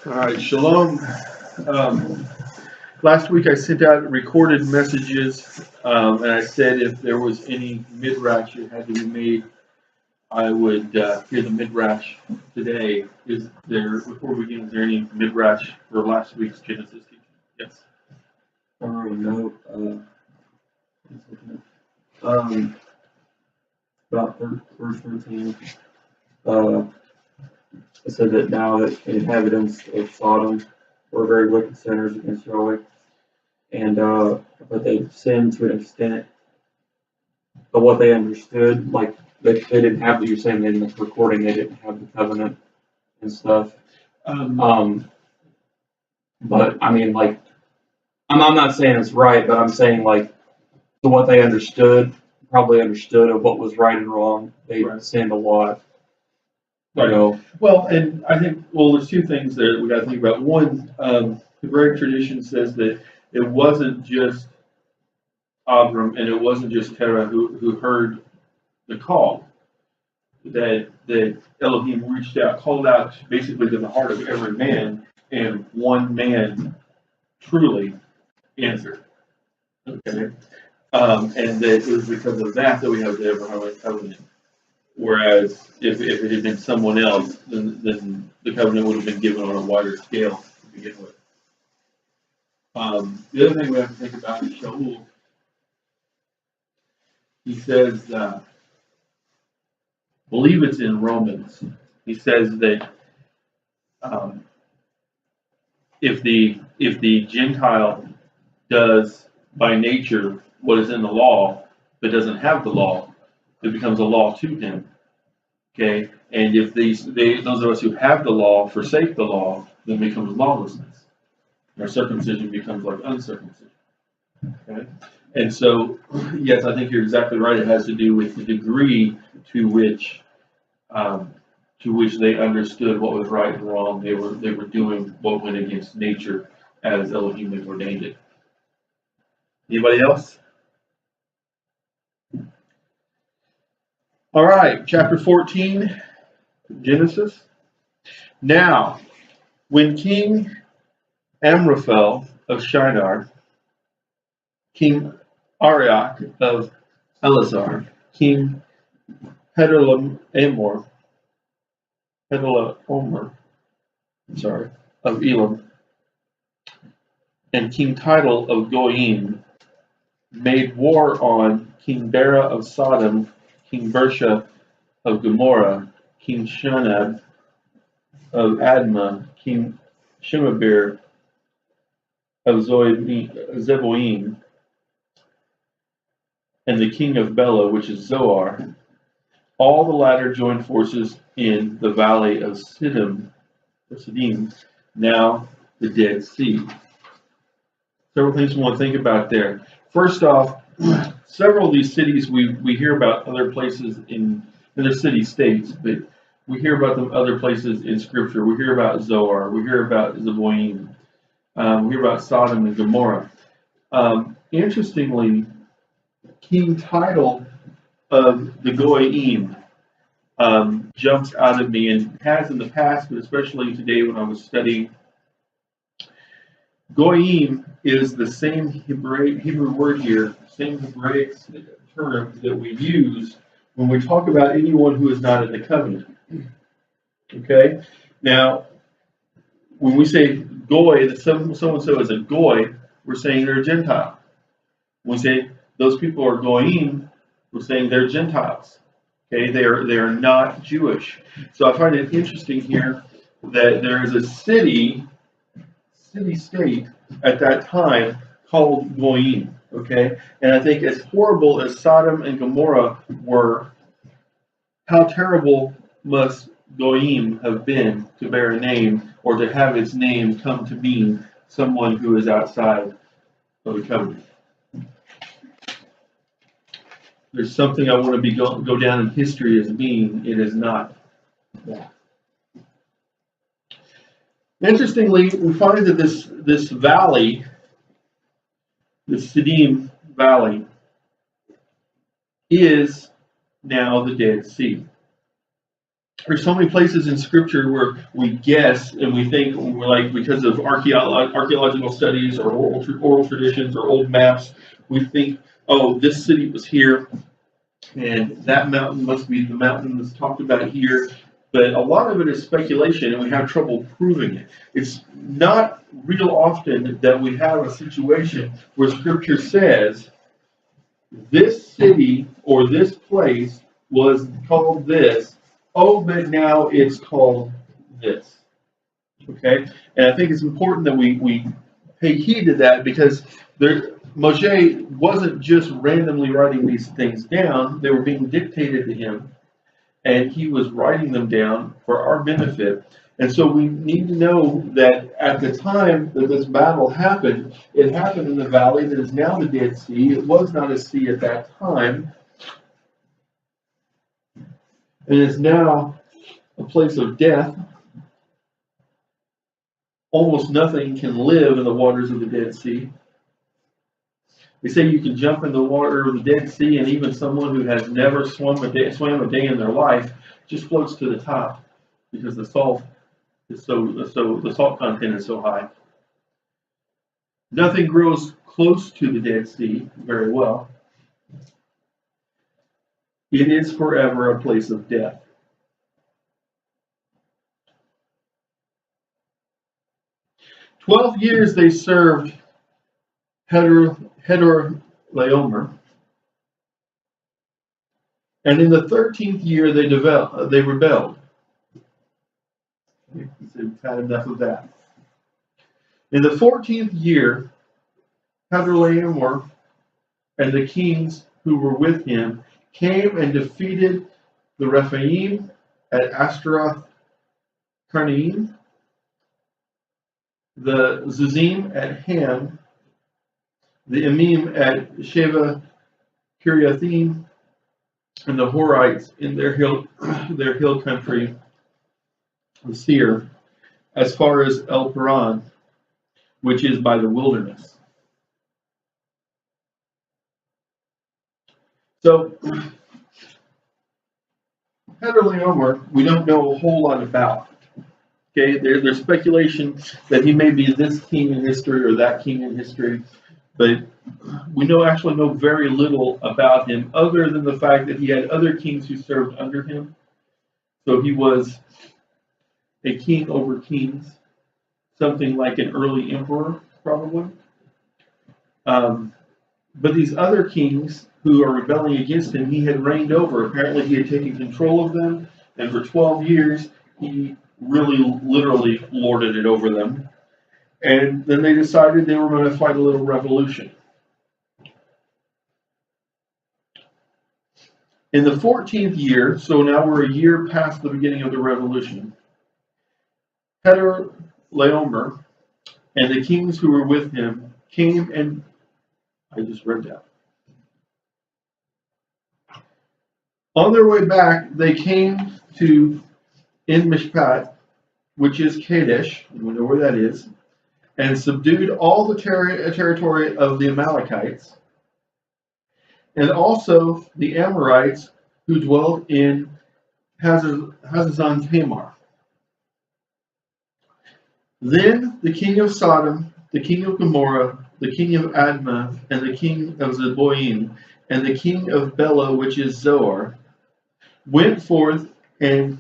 All right, shalom. Um, Last week I sent out recorded messages, and I said if there was any midrash that had to be made, I would hear the midrash today. Is there, before we begin, is there any midrash for last week's Genesis teaching? Yes. No. Um, about verse 13. It said that now that the inhabitants of Sodom were very wicked sinners against Yahweh, and but they sinned to an extent of what they understood. Like they didn't have, you're saying in the recording, they didn't have the covenant and stuff. But I mean, like, I'm not saying it's right, but I'm saying like to what they understood, probably understood of what was right and wrong. They sinned a lot. You know. Well, and I think, there's two things that we got to think about. One, Hebraic tradition says that it wasn't just Abram and it wasn't just Terah who heard the call. That Elohim reached out, called out basically to the heart of every man, and one man truly answered. Okay, and that it was because of that we have the Abrahamic covenant. Whereas if it had been someone else, then the covenant would have been given on a wider scale to begin with. The other thing we have to think about is Shaul. He says, I believe it's in Romans. He says that if the Gentile does by nature what is in the law, but doesn't have the law, it becomes a law to him. Okay, and if those of us who have the law forsake the law, then it becomes lawlessness. Our circumcision becomes like uncircumcision. Okay, and so yes, I think you're exactly right. It has to do with the degree to which they understood what was right and wrong. They were doing what went against nature as Elohim had ordained it. Anybody else? All right, chapter 14, Genesis. Now, when King Amraphel of Shinar, King Arioch of Elazar, King Hedorlaomer, of Elam, and King Tidal of Goyim made war on King Bera of Sodom, King Bersha of Gomorrah, King Shinab of Admah, King Shemabir of Zeboim, and the king of Bela, which is Zoar. All the latter joined forces in the valley of Siddim, now the Dead Sea. Several things we want to think about there. First off, several of these cities we hear about other places in their city-states, but we hear about them other places in Scripture. We hear about Zoar. We hear about Zeboim. We hear about Sodom and Gomorrah. Interestingly, King Tidal of the Goyim jumps out at me, and has in the past, but especially today when I was studying. Goyim is the same Hebrew word here, same Hebraic term that we use when we talk about anyone who is not in the covenant. Okay? Now, when we say Goy, that so-and-so is a Goy, we're saying they're a Gentile. When we say those people are Goyim, we're saying they're Gentiles. Okay? They are not Jewish. So I find it interesting here that there is a city-state at that time called Goyim. Okay? And I think as horrible as Sodom and Gomorrah were, how terrible must Goyim have been to bear a name, or to have its name come to mean someone who is outside of the covenant. There's something I want to go down in history as being. It is not that. Interestingly, we find that this valley, the Siddim Valley, is now the Dead Sea. there's so many places in scripture where we guess and we think we're like, because of archaeological studies or oral traditions or old maps, we think, oh, this city was here and that mountain must be the mountain that's talked about here. But a lot of it is speculation and we have trouble proving it. It's not real often that we have a situation where scripture says this city or this place was called this. Oh, but now it's called this. Okay? And I think it's important that we pay heed to that, because Moshe wasn't just randomly writing these things down. They were being dictated to him, and he was writing them down for our benefit. And so we need to know that at the time that this battle happened, it happened in the valley that is now the Dead Sea. It was not a sea at that time, and is now a place of death. Almost nothing can live in the waters of the Dead Sea. They say you can jump in the water of the Dead Sea, and even someone who has never swam a day in their life just floats to the top, because the salt is the salt content is so high. Nothing grows close to the Dead Sea very well. It is forever a place of death. "12 years they served Hedorlaomer, and in the 13th year they rebelled." We've had enough of that. "In the 14th year, Hedorlaomer and the kings who were with him came and defeated the Rephaim at Ashtaroth Karnaim, the Zuzim at Ham, the Emim at Sheva Kiriathim, and the Horites in their hill country, the Seir, as far as El Paran, which is by the wilderness." So, Hedorlaomer, we don't know a whole lot about. Okay, there's speculation that he may be this king in history or that king in history, but we actually know very little about him, other than the fact that he had other kings who served under him. So he was a king over kings, something like an early emperor, probably. But these other kings who are rebelling against him, he had reigned over. Apparently he had taken control of them, and for 12 years he really literally lorded it over them. And then they decided they were going to fight a little revolution. In the 14th year, so now we're a year past the beginning of the revolution, Hedorlaomer and the kings who were with him came and, I just read that. On their way back, they came to En-Mishpat, which is Kadesh, and we know where that is, and subdued all the territory of the Amalekites, and also the Amorites who dwelt in Hazazon Tamar. Then the king of Sodom, the king of Gomorrah, the king of Admah, and the king of Zeboim, and the king of Bela, which is Zoar, went forth and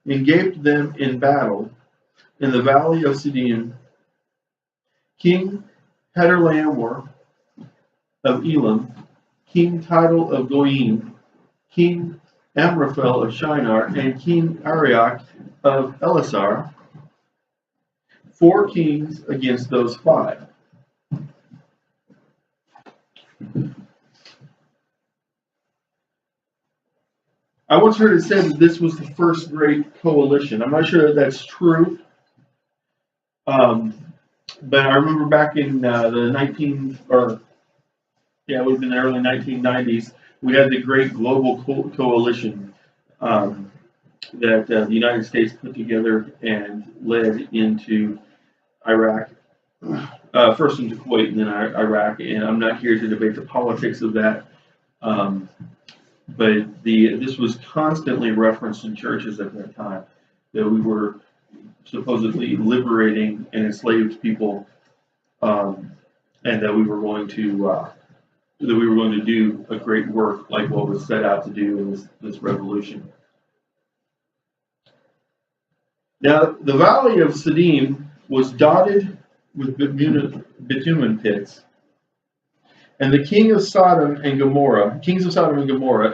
engaged them in battle in the valley of Siddim. King Hedorlaomer of Elam, King Tidal of Goyim, King Amraphel of Shinar, and King Arioch of Elasar, 4 kings against those 5. I once heard it said that this was the first great coalition. I'm not sure that that's true, but I remember back in the it would have been the early 1990s, we had the Great Global Coalition that the United States put together and led into Iraq, first into Kuwait and then Iraq. And I'm not here to debate the politics of that. But this was constantly referenced in churches at that time, that we were supposedly liberating an enslaved people, and that we were going to do a great work like what was set out to do in this revolution. Now, the valley of Siddim was dotted with bitumen pits, and the kings of Sodom and Gomorrah,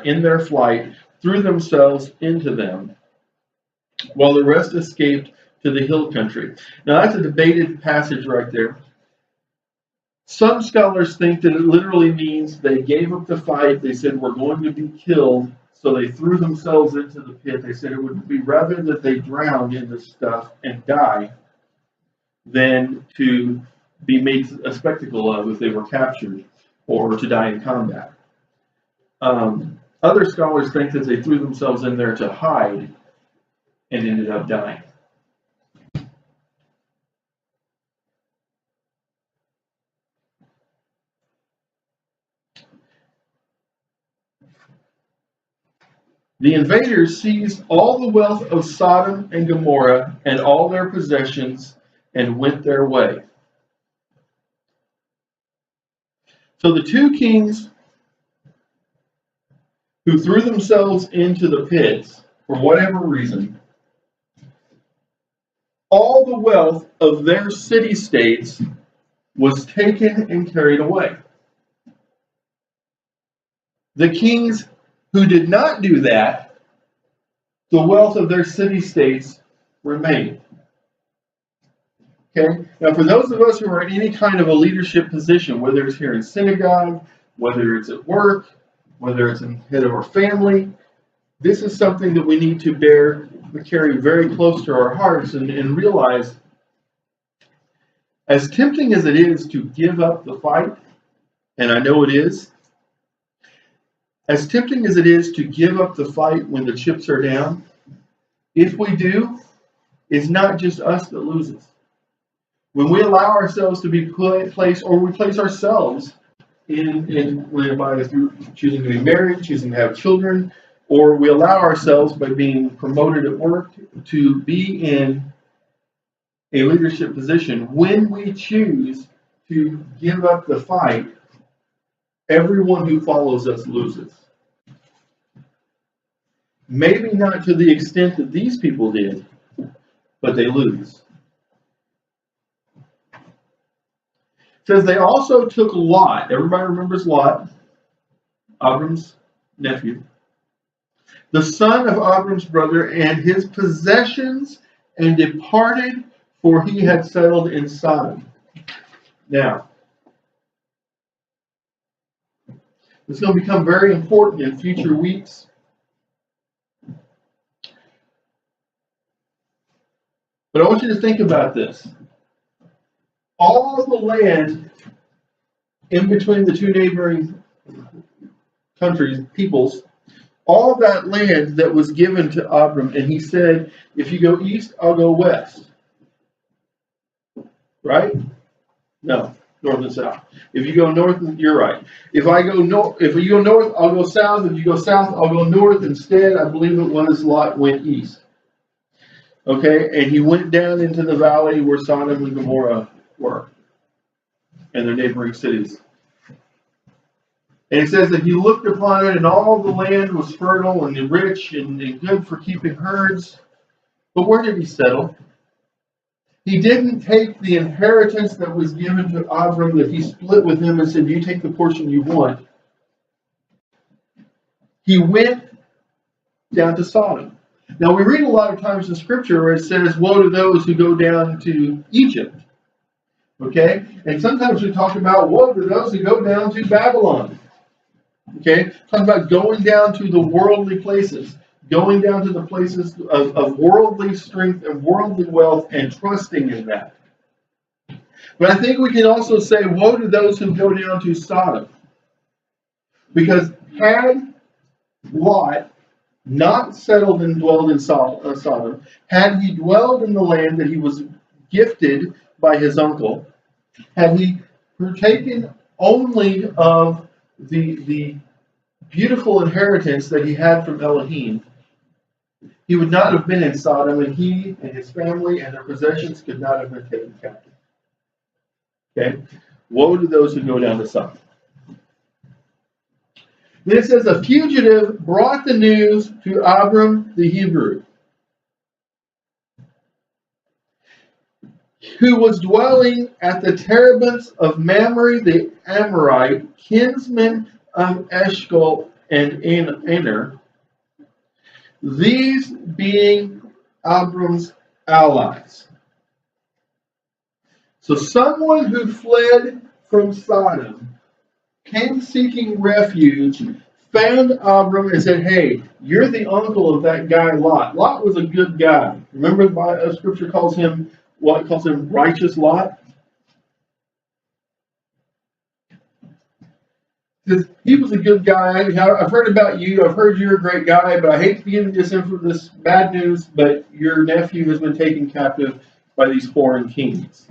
in their flight, threw themselves into them, while the rest escaped to the hill country. Now, that's a debated passage right there. Some scholars think that it literally means they gave up the fight. They said, we're going to be killed, so they threw themselves into the pit. They said it would be rather that they drown in this stuff and die than to be made a spectacle of if they were captured or to die in combat. Other scholars think that they threw themselves in there to hide and ended up dying. The invaders seized all the wealth of Sodom and Gomorrah and all their possessions and went their way. So the two kings who threw themselves into the pits, for whatever reason, all the wealth of their city-states was taken and carried away. The kings who did not do that, the wealth of their city-states remained. Okay? Now, for those of us who are in any kind of a leadership position, whether it's here in synagogue, whether it's at work, whether it's in head of our family, this is something that we need to carry very close to our hearts and realize, as tempting as it is to give up the fight, and I know it is, as tempting as it is to give up the fight when the chips are down, if we do, it's not just us that loses. When we allow ourselves to be placed, or we place ourselves by through choosing to be married, choosing to have children, or we allow ourselves by being promoted at work to be in a leadership position, when we choose to give up the fight, everyone who follows us loses. Maybe not to the extent that these people did, but they lose. It says they also took Lot. Everybody remembers Lot, Abram's nephew, the son of Abram's brother, and his possessions, and departed, for he had settled in Sodom. Now, it's going to become very important in future weeks. But I want you to think about this. All of the land in between the two neighboring countries, peoples, all of that land that was given to Abram, and he said, if you go east, I'll go west. Right? No, north and south. If you go north, you're right. If you go north, I'll go south. If you go south, I'll go north. Instead, I believe it was Lot went east. Okay, and he went down into the valley where Sodom and Gomorrah were, and their neighboring cities. And it says that he looked upon it, and all the land was fertile and rich and good for keeping herds. But where did he settle? He didn't take the inheritance that was given to Abram, that he split with him and said, you take the portion you want. He went down to Sodom. Now, we read a lot of times in Scripture where it says, woe to those who go down to Egypt. Okay? And sometimes we talk about, woe to those who go down to Babylon. Okay? Talking about going down to the worldly places. Going down to the places of worldly strength and worldly wealth and trusting in that. But I think we can also say, woe to those who go down to Sodom. Because had Lot not settled and dwelled in Sodom, had he dwelled in the land that he was gifted by his uncle, had he partaken only of the beautiful inheritance that he had from Elohim, he would not have been in Sodom, and he and his family and their possessions could not have been taken captive. Okay? Woe to those who go down to Sodom. Then it says, a fugitive brought the news to Abram the Hebrew, who was dwelling at the terebinths of Mamre the Amorite, kinsman of Eshcol and Aner, these being Abram's allies. So someone who fled from Sodom came seeking refuge, found Abram and said, hey, you're the uncle of that guy Lot. Lot was a good guy. Remember the scripture calls him righteous Lot? Because he was a good guy. I've heard about you. I've heard you're a great guy, but I hate to give you this bad news, but your nephew has been taken captive by these foreign kings.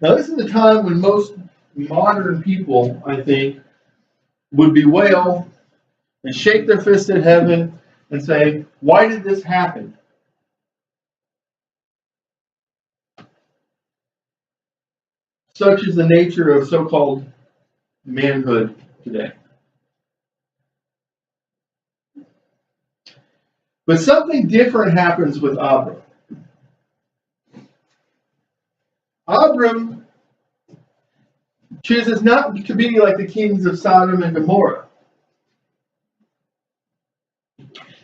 Now, this is the time when most modern people, I think, would bewail and shake their fist at heaven and say, why did this happen? Such is the nature of so-called manhood today. But something different happens with Abram. Abram chooses not to be like the kings of Sodom and Gomorrah.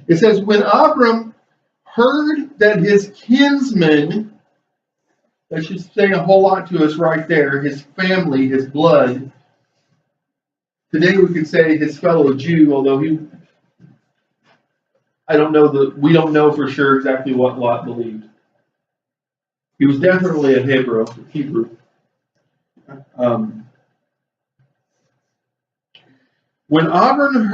It says, when Abram heard that his kinsmen, that should say a whole lot to us right there, his family, his blood. Today we could say his fellow Jew, although we don't know for sure exactly what Lot believed. He was definitely a Hebrew. When Abram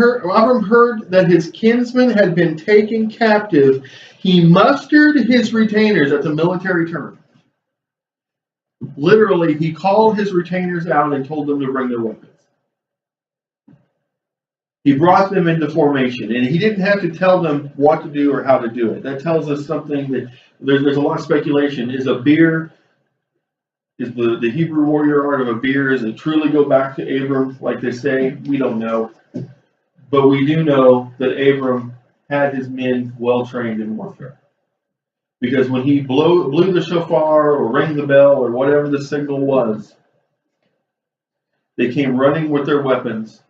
heard that his kinsman had been taken captive, he mustered his retainers. That's a military term. Literally, he called his retainers out and told them to bring their weapons. He brought them into formation, and he didn't have to tell them what to do or how to do it. That tells us something that there's a lot of speculation. Is the Hebrew warrior art of a beer, does it truly go back to Abram, like they say? We don't know. But we do know that Abram had his men well trained in warfare. Because when he blew the shofar or rang the bell or whatever the signal was, they came running with their weapons.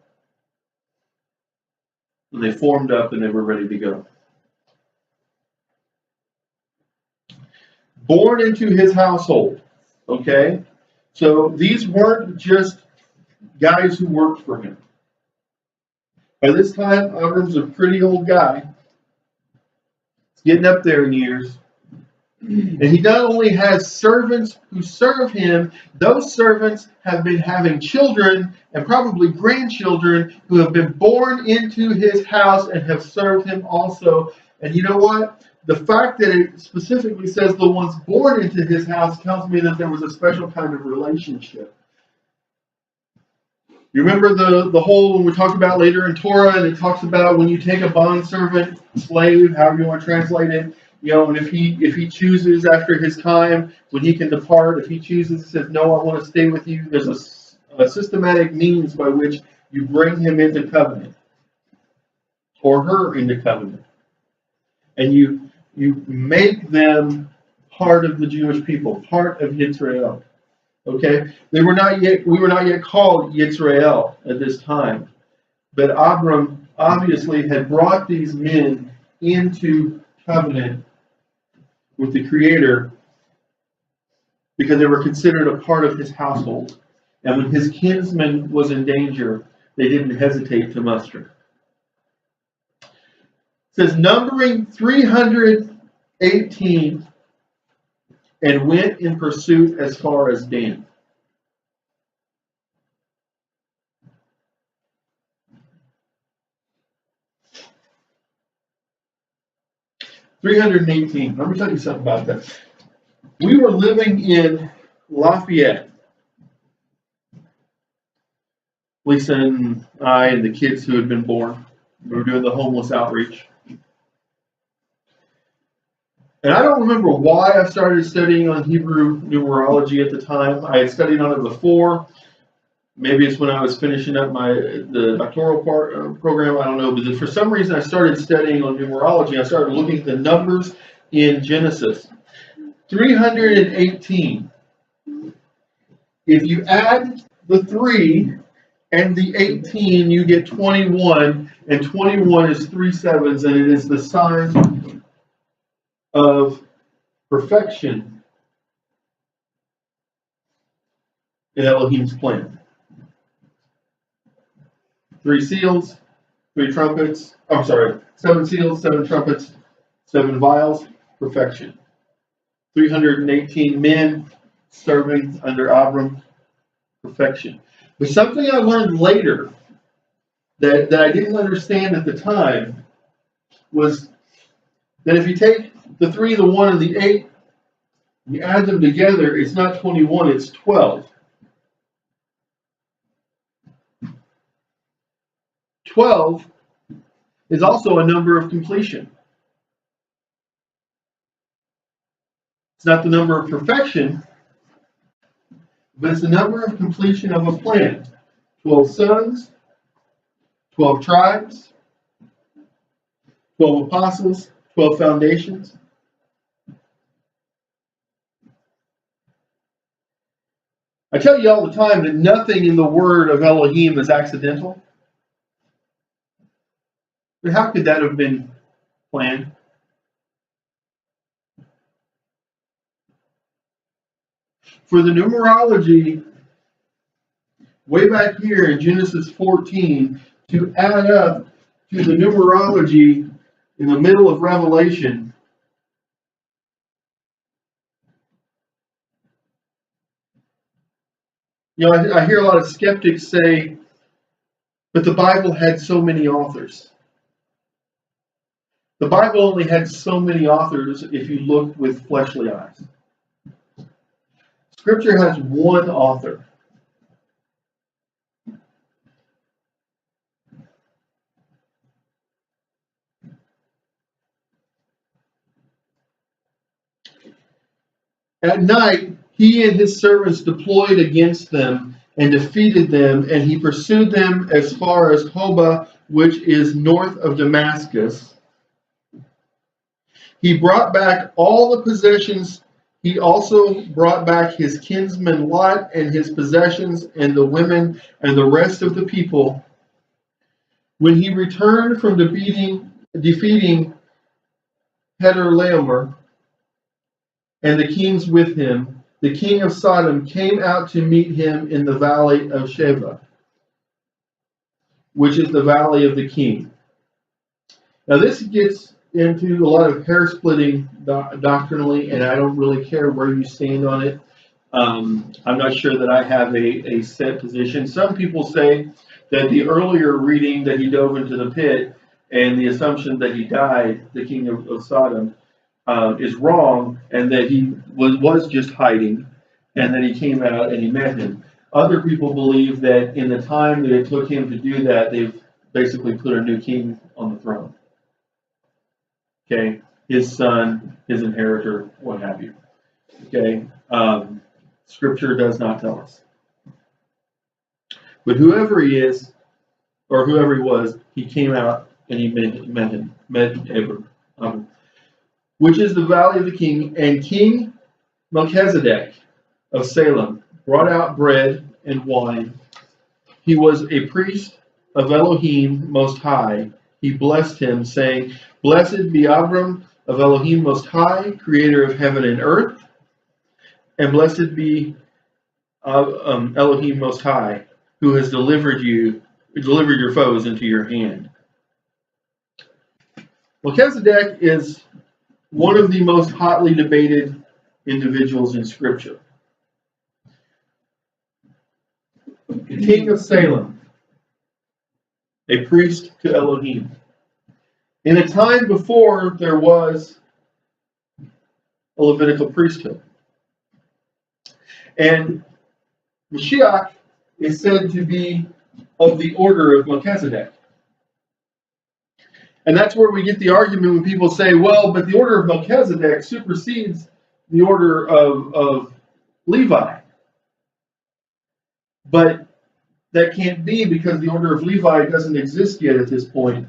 And they formed up and they were ready to go. Born into his household. Okay? So these weren't just guys who worked for him. By this time, Abram's a pretty old guy. He's getting up there in years. And he not only has servants who serve him, those servants have been having children and probably grandchildren who have been born into his house and have served him also. And you know what? The fact that it specifically says the ones born into his house tells me that there was a special kind of relationship. You remember the whole, when we talked about later in Torah, and it talks about when you take a bondservant, slave, however you want to translate it, and if he chooses after his time, when he can depart, if he chooses and says, no, I want to stay with you, there's a systematic means by which you bring him into covenant, or her into covenant. And you make them part of the Jewish people, part of Yisrael. Okay? We were not yet called Yisrael at this time. But Abram obviously had brought these men into covenant with the Creator because they were considered a part of his household. And when his kinsman was in danger, they didn't hesitate to muster. It says, numbering 318, and went in pursuit as far as Dan. Let me tell you something about that. We were living in Lafayette. Lisa and I and the kids who had been born. We were doing the homeless outreach. And I don't remember why I started studying on Hebrew numerology at the time. I had studied on it before. Maybe it's when I was finishing up the doctoral program. I don't know. But for some reason, I started studying on numerology. I started looking at the numbers in Genesis. 318. If you add the 3 and the 18, you get 21. And 21 is 3 sevens, and it is the sign of perfection in Elohim's plan. 3 seals, 3 trumpets. I'm sorry, 7 seals, 7 trumpets, 7 vials, perfection. 318 men serving under Abram, perfection. But something I learned later that I didn't understand at the time was that if you take the 3, the 1, and the 8, you add them together, it's not 21, it's 12. 12 is also a number of completion. It's not the number of perfection, but it's the number of completion of a plan. 12 sons, 12 tribes, 12 apostles, 12 foundations. I tell you all the time that nothing in the word of Elohim is accidental. But how could that have been planned? For the numerology, way back here in Genesis 14, to add up to the numerology in the middle of Revelation, I hear a lot of skeptics say, but the Bible had so many authors. The Bible only had so many authors if you looked with fleshly eyes. Scripture has one author. At night, he and his servants deployed against them and defeated them, and he pursued them as far as Hobah, which is north of Damascus. He brought back all the possessions. He also brought back his kinsman Lot and his possessions and the women and the rest of the people. When he returned from defeating Chedorlaomer and the kings with him, the king of Sodom came out to meet him in the valley of Sheba, which is the valley of the king. Now this gets into a lot of hair splitting doctrinally, and I don't really care where you stand on it. I'm not sure that I have a set position. Some people say that the earlier reading that he dove into the pit and the assumption that he died, the king of Sodom, is wrong, and that he was just hiding, and then he came out and he met him. Other people believe that in the time that it took him to do that, they've basically put a new king on the throne. Okay, his son, his inheritor, what have you. Okay, Scripture does not tell us. But whoever he is, or whoever he was, he came out and he met Abram, which is the valley of the king. And King Melchizedek of Salem brought out bread and wine. He was a priest of Elohim Most High. He blessed him, saying, "Blessed be Abram of Elohim Most High, creator of heaven and earth, and blessed be Elohim Most High, who has delivered your foes into your hand." Melchizedek is one of the most hotly debated individuals in Scripture. The king of Salem, a priest to Elohim. In a time before there was a Levitical priesthood. And Mashiach is said to be of the order of Melchizedek. And that's where we get the argument when people say, well, but the order of Melchizedek supersedes the order of Levi. But that can't be, because the order of Levi doesn't exist yet at this point.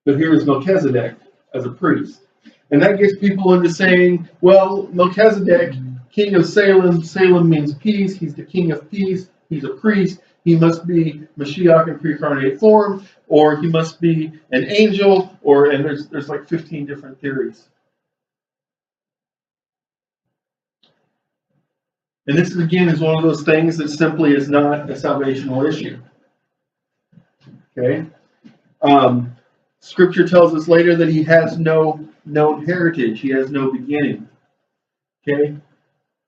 But here is Melchizedek as a priest. And that gets people into saying, well, Melchizedek, king of Salem, Salem means peace, he's the king of peace, he's a priest, he must be Mashiach in pre-incarnate form, or he must be an angel, and there's like 15 different theories. And this again is one of those things that simply is not a salvational issue. Okay? Scripture tells us later that he has no heritage, he has no beginning. Okay?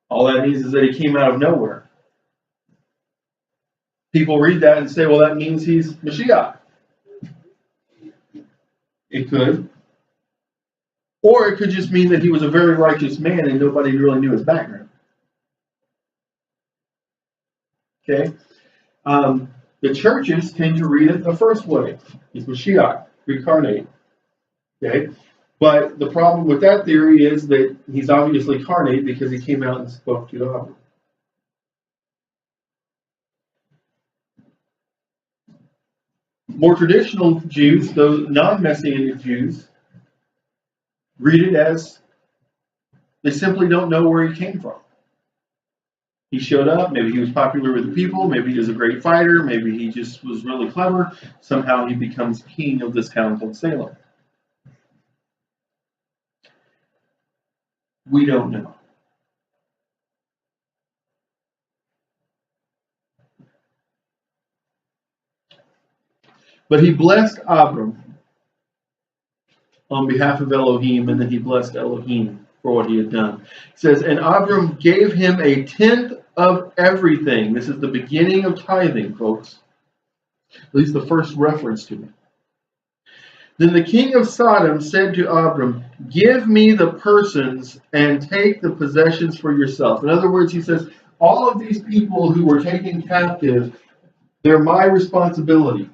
All that means is that he came out of nowhere. People read that and say, well, that means he's Mashiach. It could. Or it could just mean that he was a very righteous man and nobody really knew his background. Okay? The churches tend to read it the first way. He's Mashiach, pre-incarnate. Okay? But the problem with that theory is that he's obviously carnate because he came out and spoke to God. More traditional Jews, those non-Messianic Jews, read it as they simply don't know where he came from. He showed up, maybe he was popular with the people, maybe he was a great fighter, maybe he just was really clever. Somehow he becomes king of this town called Salem. We don't know. But he blessed Abram on behalf of Elohim, and then he blessed Elohim for what he had done. It says, and Abram gave him a tenth of everything. This is the beginning of tithing, folks. At least the first reference to it. Then the king of Sodom said to Abram, give me the persons and take the possessions for yourself. In other words, he says, all of these people who were taken captive, they're my responsibility.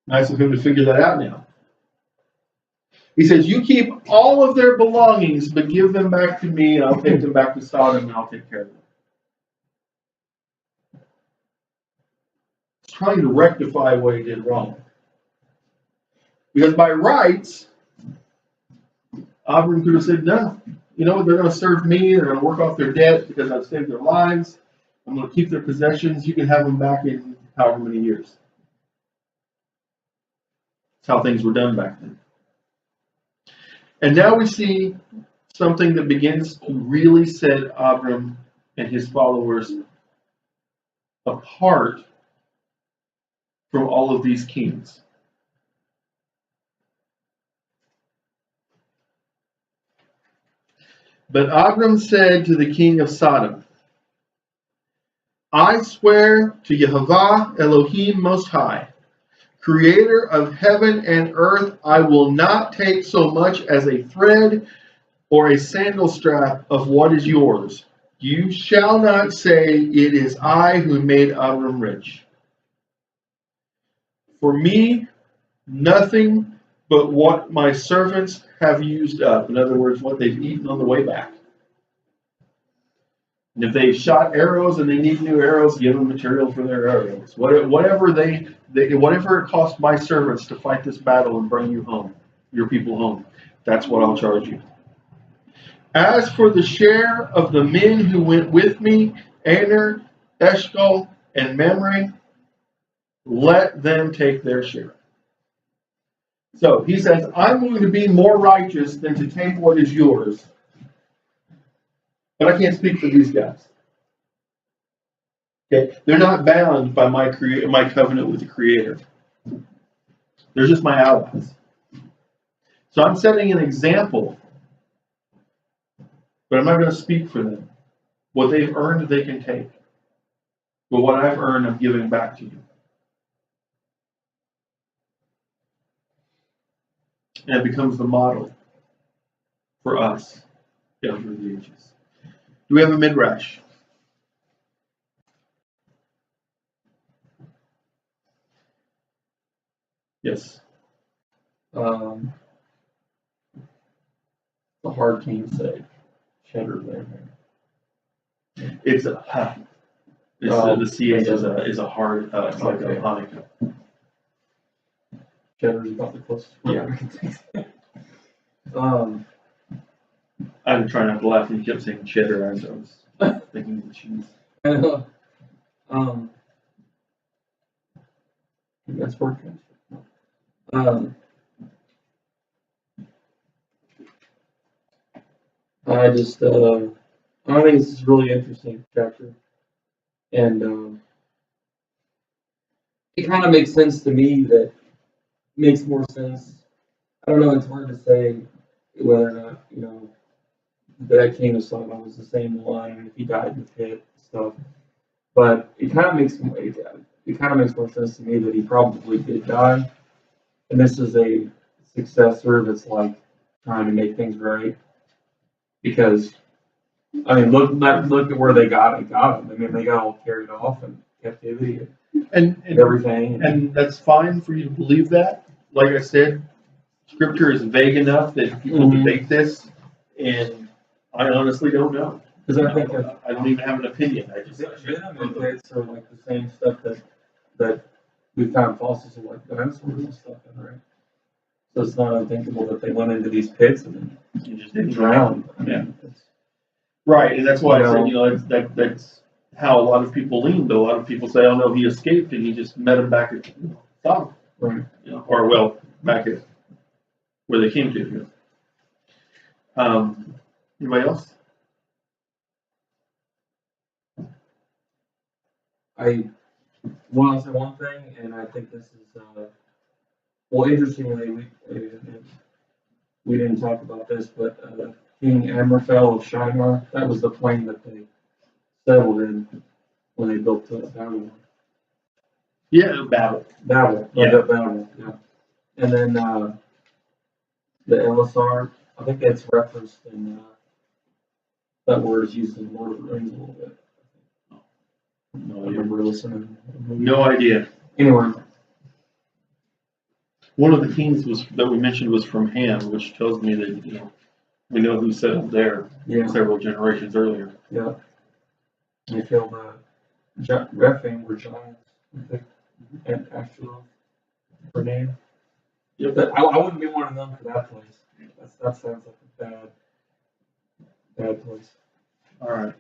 Nice of him to figure that out now. He says, you keep all of their belongings, but give them back to me, and I'll take them back to Sodom, and I'll take care of them. He's trying to rectify what he did wrong. Because by rights, Abram could have said, no, you know what, they're going to serve me, they're going to work off their debt because I've saved their lives, I'm going to keep their possessions, you can have them back in however many years. That's how things were done back then. And now we see something that begins to really set Abram and his followers apart from all of these kings. But Abram said to the king of Sodom, I swear to Yehovah Elohim Most High, Creator of heaven and earth, I will not take so much as a thread or a sandal strap of what is yours. You shall not say, it is I who made Abram rich. For me, nothing but what my servants have used up. In other words, what they've eaten on the way back. And if they shot arrows and they need new arrows, give them material for their arrows. Whatever it cost my servants to fight this battle and bring you home, your people home, that's what I'll charge you. As for the share of the men who went with me, Aner, Eshcol, and Mamre, let them take their share. So he says, I'm going to be more righteous than to take what is yours. But I can't speak for these guys. Okay, they're not bound by my covenant with the Creator. They're just my allies. So I'm setting an example, but I'm not going to speak for them. What they've earned, they can take. But what I've earned, I'm giving back to you. And it becomes the model for us over the ages. Do we have a midrash? Yes. The hard cane say cheddar there. It's a huh. It's the CH is a hard it's like a Hanukkah. Cheddar's about the closest word I can think. I'm trying not to laugh when you kept saying cheddar as I was thinking of the cheese. That's word transfer. I just, I think this is really interesting chapter. And, it kind of makes sense to me that makes more sense. I don't know, it's hard to say whether or not, you know, that King of Sodom was the same one, if he died in the pit and stuff. But it kind of makes more sense to me that he probably did die. And this is a successor that's like trying to make things right. Because I mean, look at where they got him. I mean, they got all carried off in captivity And and everything. and that's fine for you to believe that. Like I said, scripture is vague enough that people debate this, and I honestly don't know. Because I think I don't even have an opinion. I just venom and pits are like the same stuff that we found fossils of like dinosaurs and stuff in, right? So it's not unthinkable that they went into these pits and you just didn't drowned. I mean, Yeah. it's- Right, and that's why I You said, you know, that's how a lot of people lean. Though a lot of people say, "Oh no, he escaped and he just met him back at Sodom," Right. you know, or well, back at where they came to. You know. Anybody else? I want to say one thing, and I think this is well, interestingly, we didn't talk about this, but King Amraphel of Shinar, that was the plane that they settled in when they built Babylon. Yeah, Babel. Babel, Yeah. Babel, yeah. And then the Elisar, I think that's referenced in that word is used in Lord of the Rings a little bit. I No idea. remember listening. No idea. Anyway, One of the kings that we mentioned was from Ham, which tells me that, you know, we know who settled there yeah, several generations earlier. yeah. They killed Rephaim were giants, I think, and Ashtaroth, her name. Yep. But I wouldn't be one of them for that place. That sounds like a bad place. All right.